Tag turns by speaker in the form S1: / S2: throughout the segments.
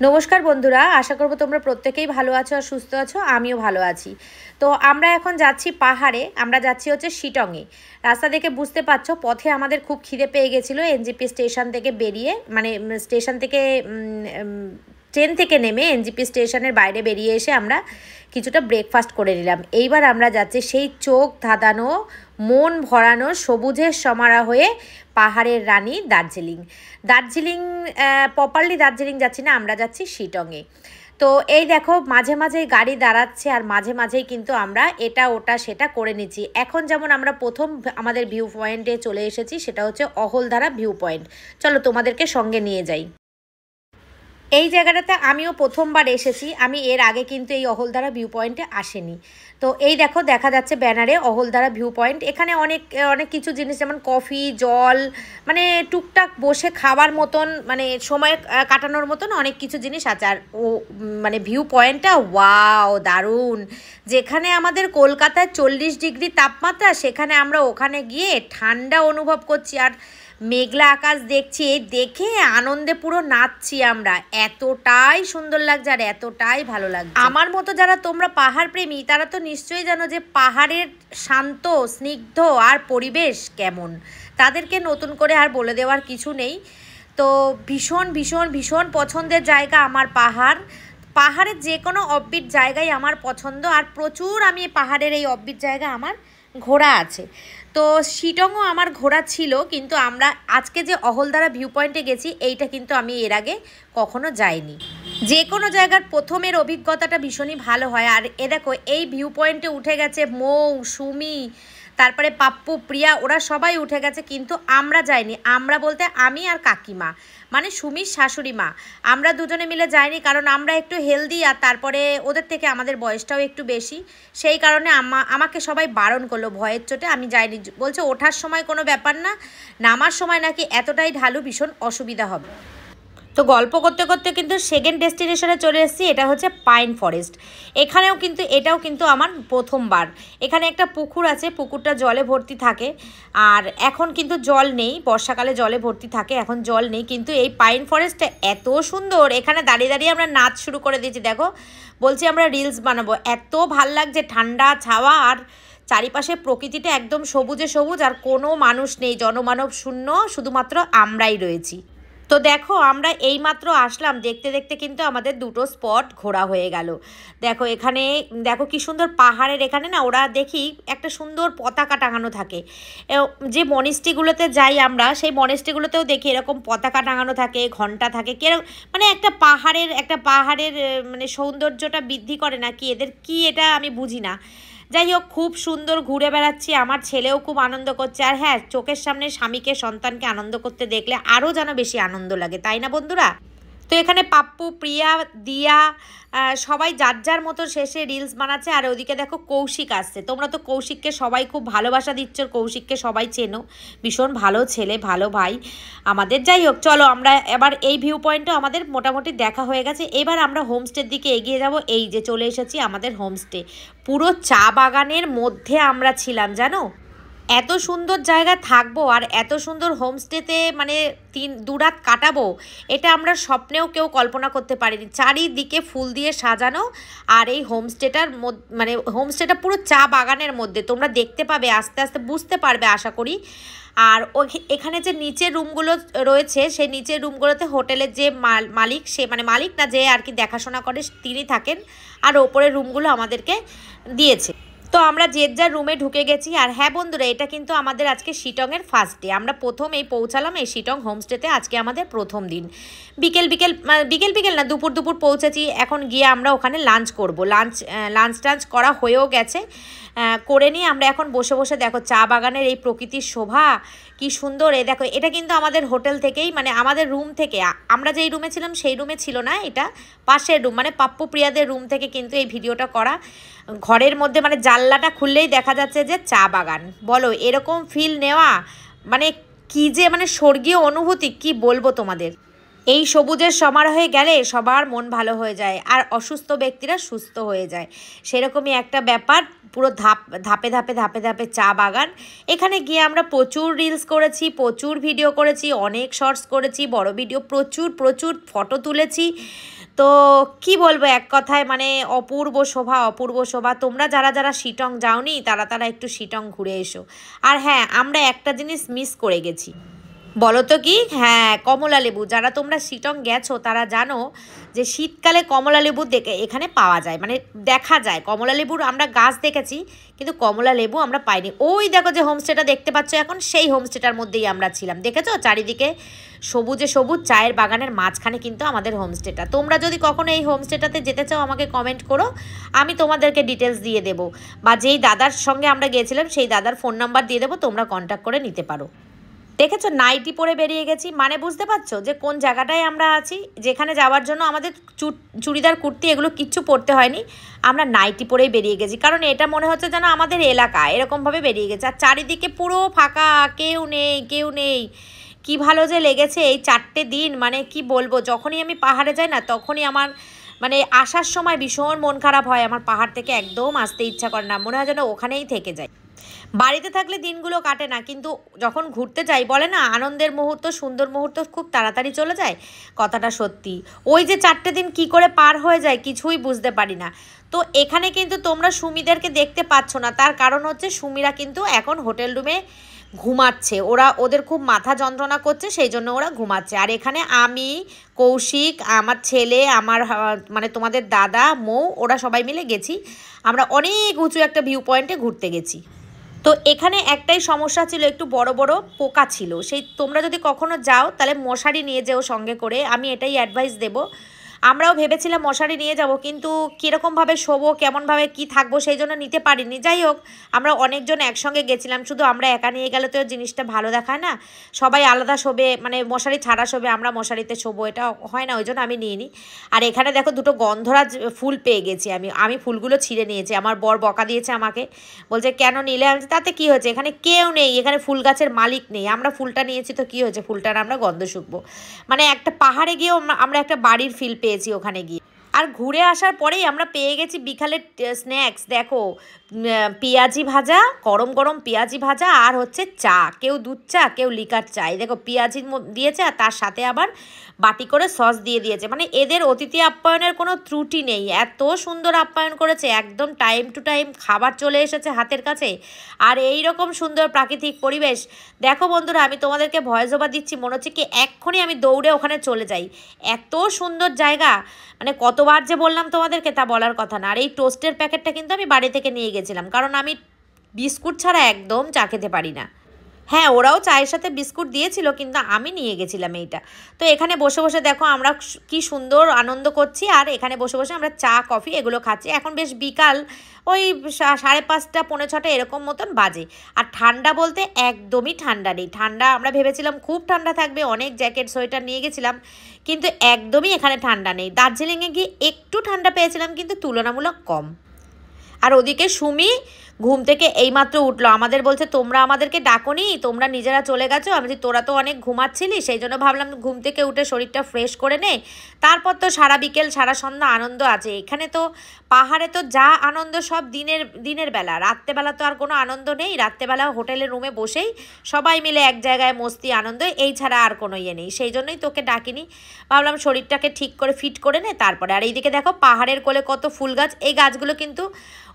S1: নমস্কার বন্ধুরা, আশা করব তোমরা প্রত্যেকেই ভালো আছো আর সুস্থ আছো। আমিও ভালো আছি। তো আমরা এখন যাচ্ছি পাহাড়ে, আমরা যাচ্ছি হচ্ছে শিটংয়ে। রাস্তা দেখে বুঝতে পারছো, পথে আমাদের খুব খিদে পেয়ে গেছিলো। এনজিপি স্টেশন থেকে বেরিয়ে, মানে স্টেশন থেকে ট্রেন থেকে নেমে এনজিপি স্টেশনের বাইরে বেরিয়ে এসে আমরা কিছুটা ব্রেকফাস্ট করে নিলাম। এইবার আমরা যাচ্ছি সেই চোখ ধাঁধানো, মন ভরানো সবুজের সমারোহ হয়ে পাহাড়ের রানী দার্জিলিং প্রপারলি দার্জিলিং যাচ্ছি না, আমরা যাচ্ছি শিটংয়ে। তো এই দেখো মাঝে মাঝে গাড়ি দাঁড়াচ্ছে আর মাঝে মাঝেই কিন্তু আমরা এটা ওটা সেটা করে নিচ্ছি। এখন যেমন আমরা প্রথম আমাদের ভিউ পয়েন্টে চলে এসেছি, সেটা হচ্ছে অহলধারা ভিউ পয়েন্ট। চলো তোমাদেরকে সঙ্গে নিয়ে যাই। এই জায়গাটাতে আমিও প্রথমবার এসেছি, আমি এর আগে কিন্তু এই অহলধারা ভিউ পয়েন্টে আসেনি। তো এই দেখো দেখা যাচ্ছে ব্যানারে অহলধারা ভিউ পয়েন্ট। এখানে অনেক অনেক কিছু জিনিস, যেমন কফি, জল, মানে টুকটাক বসে খাবার মতন, মানে সময় কাটানোর মতন অনেক কিছু জিনিস আছে। আর মানে ভিউ পয়েন্টটা ওয়াও, দারুণ। যেখানে আমাদের কলকাতায় 40 ডিগ্রি তাপমাত্রা, সেখানে আমরা ওখানে গিয়ে ঠান্ডা অনুভব করছি আর মেঘলা আকাশ দেখছি। দেখে আনন্দে পুরো নাচছি আমরা, এতটাই সুন্দর লাগছে আর এতটাই ভালো লাগছে। আমার মতো যারা তোমরা পাহাড় প্রেমী, তারা তো নিশ্চয়ই জানো যে পাহাড়ের শান্ত স্নিগ্ধ আর পরিবেশ কেমন। তাদেরকে নতুন করে আর বলে দেওয়ার কিছু নেই। তো ভীষণ ভীষণ ভীষণ পছন্দের জায়গা আমার পাহাড়ের যে কোনো অফবিট জায়গায় আমার পছন্দ। আর প্রচুর আমি পাহাড়ের এই অফবিট জায়গা আমার ঘোরা আছে। তো শিটংও আমার ঘোরা ছিল, কিন্তু আমরা আজকে যে অহলধারা ভিউ পয়েন্টে গেছি, এইটা কিন্তু আমি এর আগে কখনো যাইনি। যে কোনো জায়গার প্রথমের অভিজ্ঞতাটা ভীষণই ভালো হয়। আর এ দেখো এই ভিউ পয়েন্টে উঠে গেছে মৌ, সুমি, তারপরে পাপ্পু, প্রিয়া, ওরা সবাই উঠে গেছে, কিন্তু আমরা যাইনি। আমরা বলতে আমি আর কাকিমা, মানে সুমির শাশুড়ি মা, আমরা দুজনে মিলে যাইনি। কারণ আমরা একটু হেলদি, আর তারপরে ওদের থেকে আমাদের বয়সটাও একটু বেশি, সেই কারণে আমাকে সবাই বারণ করলো ভয়ের চোটে, আমি যাইনি। বলছে ওঠার সময় কোনো ব্যাপার না, নামার সময় নাকি এতটাই ঢালু, ভীষণ অসুবিধা হবে। তো গল্প করতে করতে কিন্তু সেকেন্ড ডেস্টিনেশনে চলে এসেছি, এটা হচ্ছে পাইন ফরেস্ট। এটাও কিন্তু আমার প্রথমবার। এখানে একটা পুকুর আছে, পুকুরটা জলে ভর্তি থাকে। আর এখন কিন্তু জল নেই, বর্ষাকালে জলে ভর্তি থাকে, এখন জল নেই। কিন্তু এই পাইন ফরেস্টটা এত সুন্দর, এখানে দাঁড়িয়ে দাঁড়িয়ে আমরা নাচ শুরু করে দিয়েছি। দেখো বলছি আমরা রিলস বানাবো, এত ভাল লাগছে, ঠান্ডা ছাওয়া আর চারিপাশে প্রকৃতিটা একদম সবুজে সবুজ, আর কোনো মানুষ নেই, জনমানব শূন্য, শুধুমাত্র আমরাই রয়েছি। তো দেখো আমরা এইমাত্র আসলাম, দেখতে দেখতে কিন্তু আমাদের দুটো স্পট ঘোরা হয়ে গেল। দেখো এখানে, দেখো কি সুন্দর পাহাড়ের এখানে না, ওরা দেখি একটা সুন্দর পতাকা টাঙানো থাকে। যে মনিস্ট্রিগুলোতে যাই আমরা, সেই মনিস্ট্রিগুলোতেও দেখি এরকম পতাকা টাঙানো থাকে, ঘন্টা থাকে, কিরকম মানে একটা পাহাড়ের মানে সৌন্দর্যটা বৃদ্ধি করে নাকি এদের, কি এটা আমি বুঝি না। যাই হোক, খুব সুন্দর ঘুরে বেড়াচ্ছি, আমার ছেলেও খুব আনন্দ করছে। আর হ্যাঁ, চোখের সামনে স্বামীকে, সন্তানকে আনন্দ করতে দেখলে আরও যেন বেশি আনন্দ লাগে, তাই না বন্ধুরা? তো এখানে পাপ্পু, প্রিয়া, দিয়া সবাই যার যার মতো শেষে রিলস বানাচ্ছে। আর ওদিকে দেখো কৌশিক আসছে। তোমরা তো কৌশিককে সবাই খুব ভালোবাসা দিচ্ছ, কৌশিককে সবাই চেনো, ভীষণ ভালো ছেলে, ভালো ভাই আমাদের। যাই হোক, চলো আমরা এবার এই ভিউ পয়েন্টও আমাদের মোটামুটি দেখা হয়ে গেছে। এবার আমরা হোমস্টের দিকে এগিয়ে যাব। এই যে চলে এসেছি আমাদের হোমস্টে, পুরো চা বাগানের মধ্যে আমরা ছিলাম, জানো। এত সুন্দর জায়গা থাকবো আর এত সুন্দর হোমস্টেতে মানে 2 রাত কাটাবো, এটা আমরা স্বপ্নেও কেউ কল্পনা করতে পারিনি। চারিদিকে ফুল দিয়ে সাজানো, আর এই হোমস্টেটা পুরো চা বাগানের মধ্যে। তোমরা দেখতে পাবে, আস্তে আস্তে বুঝতে পারবে আশা করি। আর এখানে যে নিচের রুমগুলো রয়েছে, সেই নিচের রুমগুলোতে হোটেলের যে মালিক, সে মানে মালিক না, যে আর কি দেখাশোনা করে, তিনি থাকেন। আর ওপরের রুমগুলো আমাদেরকে দিয়েছে। তো আমরা যে যার রুমে ঢুকে গেছি। আর হ্যাঁ বন্ধুরা, এটা কিন্তু আমাদের আজকে শিটংয়ের ফার্স্ট ডে। আমরা প্রথম পৌঁছালাম এই শিটং হোমস্টেতে, আজকে আমাদের প্রথম দিন। বিকেল না, দুপুর পৌঁছেছি। এখন গিয়ে আমরা ওখানে লাঞ্চ করব। লাঞ্চ করা হয়েও গেছে, করে নিয়ে আমরা এখন বসে বসে দেখো চা বাগানের এই প্রকৃতির শোভা কি সুন্দর। দেখো এটা কিন্তু আমাদের হোটেল থেকেই, মানে আমাদের রুম থেকে, আমরা যেই রুমে ছিলাম সেই রুমে ছিল না, এটা পাশের রুম, মানে পাপ্পু প্রিয়াদের রুম থেকে কিন্তু এই ভিডিওটা করা। ঘরের মধ্যে মানে জানলাটা খুললেই দেখা যাচ্ছে যে চা বাগান। বলো এরকম ফিল নেওয়া মানে কি যে, মানে স্বর্গীয় অনুভূতি, কি বলবো তোমাদের। এই সবুজের সমারোহে গেলে সবার মন ভালো হয়ে যায়, আর অসুস্থ ব্যক্তিরা সুস্থ হয়ে যায়, সেরকমই একটা ব্যাপার। পুরো ধাপে ধাপে চা বাগান। এখানে গিয়ে আমরা প্রচুর রিলস করেছি, প্রচুর ভিডিও করেছি, অনেক শর্টস করেছি, বড় ভিডিও, প্রচুর ফটো তুলেছি। তো কি বলবো, এক কথায় মানে অপূর্ব শোভা, অপূর্ব শোভা। তোমরা যারা যারা শিটং যাওনি তারা তারা একটু শিটং ঘুরে এসো। আর হ্যাঁ, আমরা একটা জিনিস মিস করে গেছি, বলো তো কি? হ্যাঁ, কমলা লেবু। যারা তোমরা শিটং গেছো তারা জানো যে শীতকালে কমলা লেবু এখানে পাওয়া যায়, মানে দেখা যায়। কমলা লেবুর আমরা গাছ দেখেছি, কিন্তু কমলা লেবু আমরা পাইনি। ওই দেখো যে হোমস্টেটা দেখতে পাচ্ছ এখন, সেই হোমস্টেটার মধ্যেই আমরা ছিলাম। দেখেছো চারিদিকে সবুজে সবুজ, চায়ের বাগানের মাঝখানে কিন্তু আমাদের হোমস্টেটা। তোমরা যদি কখনো এই হোমস্টেটাতে যেতে চাও আমাকে কমেন্ট করো, আমি তোমাদেরকে ডিটেলস দিয়ে দেবো, বা যেই দাদার সঙ্গে আমরা গিয়েছিলাম সেই দাদার ফোন নাম্বার দিয়ে দেবো, তোমরা কন্ট্যাক্ট করে নিতে পারো। দেখেছো নাইটি পরে বেরিয়ে গেছি, মানে বুঝতে পারছো যে কোন জায়গাটায় আমরা আছি। যেখানে যাওয়ার জন্য আমাদের চুড়িদার কুর্তি এগুলো কিচ্ছু পরতে হয়নি, আমরা নাইটি পরেই বেরিয়ে গেছি। কারণ এটা মনে হচ্ছে যেন আমাদের এলাকা, এরকমভাবে বেরিয়ে গেছে। আর চারিদিকে পুরো ফাঁকা, কেউ নেই, কেউ নেই। কি ভালো যে লেগেছে এই 4টে দিন, মানে কি বলবো। যখনই আমি পাহাড়ে যাই না, তখনই আমার মানে আসার সময় ভীষণ মন খারাপ হয়। আমার পাহাড় থেকে একদম আসতে ইচ্ছা করে না, মনে হয় যেন ওখানেই থেকে যায়। বাড়িতে থাকলে দিনগুলো কাটে না, কিন্তু যখন ঘুরতে যাই বলে না, আনন্দের মুহূর্ত, সুন্দর মুহূর্ত খুব তাড়াতাড়ি চলে যায়। কথাটা সত্যি। ওই যে 4টে দিন কি করে পার হয়ে যায় কিছুই বুঝতে পারি না। তো এখানে কিন্তু তোমরা সুমিদেরকে দেখতে পাচ্ছ না, তার কারণ হচ্ছে সুমিরা কিন্তু এখন হোটেল রুমে ঘুমাচ্ছে। ওদের খুব মাথা যন্ত্রণা করছে, সেই জন্য ওরা ঘুমাচ্ছে। আর এখানে আমি, কৌশিক, আমার ছেলে, আমার মানে তোমাদের দাদা, মৌ, ওরা সবাই মিলে গেছি। আমরা অনেক উঁচু একটা ভিউ পয়েন্টে ঘুরতে গেছি। তো এখানে একটাই সমস্যা ছিল, একটু বড় বড় পোকা ছিল। সেই তোমরা যদি কখনো যাও তাহলে মশারি নিয়ে যেও সঙ্গে করে, আমি এটাই অ্যাডভাইস দেবো। আমরাও ভেবেছিলাম মশারি নিয়ে যাব, কিন্তু কীরকমভাবে শোবো, কেমনভাবে কি থাকবো, সেই জন্য নিতে পারিনি। যাই হোক, আমরা অনেকজন একসঙ্গে গেছিলাম, শুধু আমরা একা নিয়ে গেলে তো জিনিসটা ভালো দেখায় না। সবাই আলাদা শোবে, মানে মশারি ছাড়া শোবে, আমরা মশারিতে শোবো, এটা হয় না, ওই জন্য আমি নিইনি। আর এখানে দেখো দুটো গন্ধরাজ ফুল পেয়ে গেছি আমি ফুলগুলো ছিঁড়ে নিয়েছি। আমার বর বকা দিয়েছে আমাকে, বলছে কেন নিলে? আমি তাতে কি হয়েছে, এখানে কেউ নেই, এখানে ফুল গাছের মালিক নেই, আমরা ফুলটা নিয়েছি তো কি হয়েছে, ফুলটার আমরা গন্ধ শুকবো। মানে একটা পাহাড়ে গিয়েও আমরা একটা বাড়ির ফিল পেয়েছি ওখানে গিয়ে। আর ঘুরে আসার পরেই আমরা পেয়ে গেছি বিকালের স্ন্যাক্স। দেখো পেঁয়াজি ভাজা, গরম গরম পেঁয়াজি ভাজা, আর হচ্ছে চা, কেউ দুধ চা, কেউ লিকার চা। এই দেখো পেঁয়াজি দিয়েছে, আর তার সাথে আবার বাটি করে সস দিয়ে দিয়েছে। মানে এদের অতিথি আপ্যায়নের কোনো ত্রুটি নেই, এত সুন্দর আপ্যায়ন করেছে, একদম টাইম টু টাইম খাবার চলে এসেছে হাতের কাছে। আর এই রকম সুন্দর প্রাকৃতিক পরিবেশ। দেখো বন্ধুরা, আমি তোমাদেরকে ভয়েস ওভার দিচ্ছি, মনে হচ্ছে কি এক্ষুনি আমি দৌড়ে ওখানে চলে যাই, এত সুন্দর জায়গা। মানে কতবার যে বললাম তোমাদেরকে তা বলার কথা না। আর এই টোস্টের প্যাকেটটা কিন্তু আমি বাড়ি থেকে নিয়ে গেছিলাম, কারণ আমি বিস্কুট ছাড়া একদম চা খেতে পারি না। হ্যাঁ, ওরাও চায়ের সাথে বিস্কুট দিয়েছিল, কিন্তু আমি নিয়ে গেছিলাম এইটা। তো এখানে বসে বসে দেখো আমরা কি সুন্দর আনন্দ করছি, আর এখানে বসে বসে আমরা চা কফি এগুলো খাচ্ছি। এখন বেশ বিকাল, ওই 5:30 পৌনে 6 এরকম মতন বাজে। আর ঠান্ডা বলতে একদমই ঠান্ডা নেই। ঠান্ডা আমরা ভেবেছিলাম খুব ঠান্ডা থাকবে, অনেক জ্যাকেট সোয়েটার নিয়ে গেছিলাম, কিন্তু একদমই এখানে ঠান্ডা নেই। দার্জিলিংয়ে গিয়ে একটু ঠান্ডা পেয়েছিলাম, কিন্তু তুলনামূলক কম। আর ওদিকে সুমি ঘুম থেকে এইমাত্র উঠলো, আমাদের বলছে তোমরা আমাদেরকে ডাকোনি, তোমরা নিজেরা চলে গেছো। আমি বলছি তোরা তো অনেক ঘুমাচ্ছিলি, সেই জন্য ভাবলাম ঘুম থেকে উঠে শরীরটা ফ্রেশ করে নে, তারপর তো সারা বিকেল সারা সন্ধ্যা আনন্দ আছে। এখানে তো পাহাড়ে তো যা আনন্দ সব দিনের বেলা, রাত্রেবেলা তো আর কোনো আনন্দ নেই। রাত্রেবেলা হোটেলের রুমে বসেই সবাই মিলে এক জায়গায় মস্তি আনন্দ, এই ছাড়া আর কোনো ইয়ে নেই। সেই জন্যই তোকে ডাকিনি, ভাবলাম শরীরটাকে ঠিক করে ফিট করে নে তারপরে। আর এইদিকে দেখো পাহাড়ের কোলে কত ফুল গাছ, এই গাছগুলো কিন্তু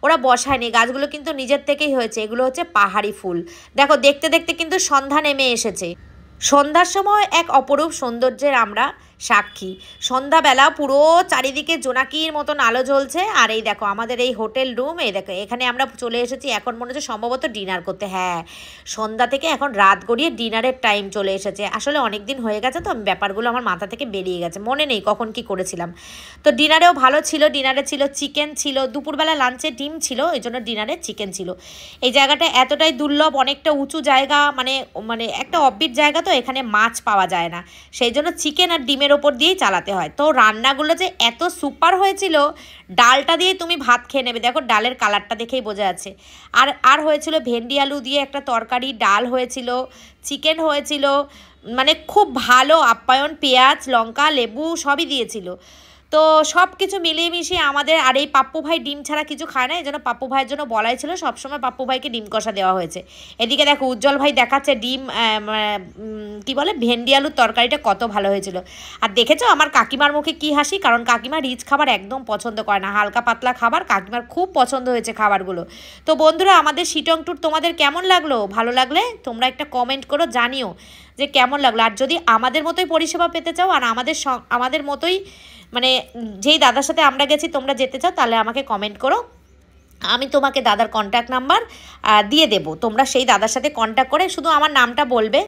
S1: ওরা বসায়নি, গাছগুলো কিন্তু নিজের থেকেই হয়েছে। এগুলো হচ্ছে পাহাড়ি ফুল। দেখো দেখতে দেখতে কিন্তু সন্ধ্যা নেমে এসেছে। সন্ধ্যার সময় এক অপরূপ সৌন্দর্যের আমরা সাক্ষী। সন্ধ্যাবেলা পুরো চারিদিকে জোনাকির মতন আলো জ্বলছে। আর এই দেখো আমাদের এই হোটেল রুম, এই দেখো এখানে আমরা চলে এসেছি। এখন মনে হচ্ছে সম্ভবত ডিনার করতে। হ্যাঁ, সন্ধ্যা থেকে এখন রাত গড়িয়ে ডিনারের টাইম চলে এসেছে। আসলে অনেক দিন হয়ে গেছে তো ব্যাপারগুলো আমার মাথা থেকে বেরিয়ে গেছে, মনে নেই কখন কি করেছিলাম। তো ডিনারেও ভালো ছিল, ডিনারে ছিল চিকেন ছিল, দুপুরবেলা লাঞ্চে ডিম ছিল, এই জন্য ডিনারে চিকেন ছিল। এই জায়গাটা এতটাই দুর্লভ, অনেকটা উঁচু জায়গা, মানে মানে একটা অফবিট জায়গা, তো এখানে মাছ পাওয়া যায় না, সেই জন্য চিকেন আর ডিমের ওপর দিয়েই চালাতে হয়। তো রান্নাগুলো যে এত সুপার হয়েছিল, ডালটা দিয়ে তুমি ভাত খেয়ে নেবে। দেখো ডালের কালারটা দেখেই বোঝা যাচ্ছে। আর হয়েছিল ভেন্ডি আলু দিয়ে একটা তরকারি, ডাল হয়েছিল, চিকেন হয়েছিল, মানে খুব ভালো আপ্যায়ন, পেঁয়াজ লঙ্কা লেবু সবই দিয়েছিল। তো সব কিছু মিলিয়ে মিশিয়ে আমাদের, আর এই পাপ্পু ভাই ডিম ছাড়া কিছু খায় না, এই জন্য পাপ্পু ভাইয়ের জন্য বলাই ছিল, সবসময় পাপ্পু ভাইকে ডিম কষা দেওয়া হয়েছে। এদিকে দেখো উজ্জ্বল ভাই দেখাচ্ছে ডিম কি বলে ভেন্ডি আলুর তরকারিটা কত ভালো হয়েছিল। আর দেখেছো আমার কাকিমার মুখে কি হাসি, কারণ কাকিমা রিচ খাবার একদম পছন্দ করে না, হালকা পাতলা খাবার কাকিমার খুব পছন্দ হয়েছে খাবারগুলো। তো বন্ধুরা আমাদের শিটং ট্যুর তোমাদের কেমন লাগলো? ভালো লাগলে তোমরা একটা কমেন্ট করো, জানিও যে কেমন লাগলো। আর যদি আমাদের মতোই পরিষেবা পেতে চাও আর আমাদের মতোই মানে যেই দাদার সাথে আমরা গেছি তোমরা যেতে চাও, তাহলে আমাকে কমেন্ট করো, আমি তোমাকে দাদার কন্ট্যাক্ট নাম্বার দিয়ে দেবো। তোমরা সেই দাদার সাথে কন্ট্যাক্ট করে শুধু আমার নামটা বলবে।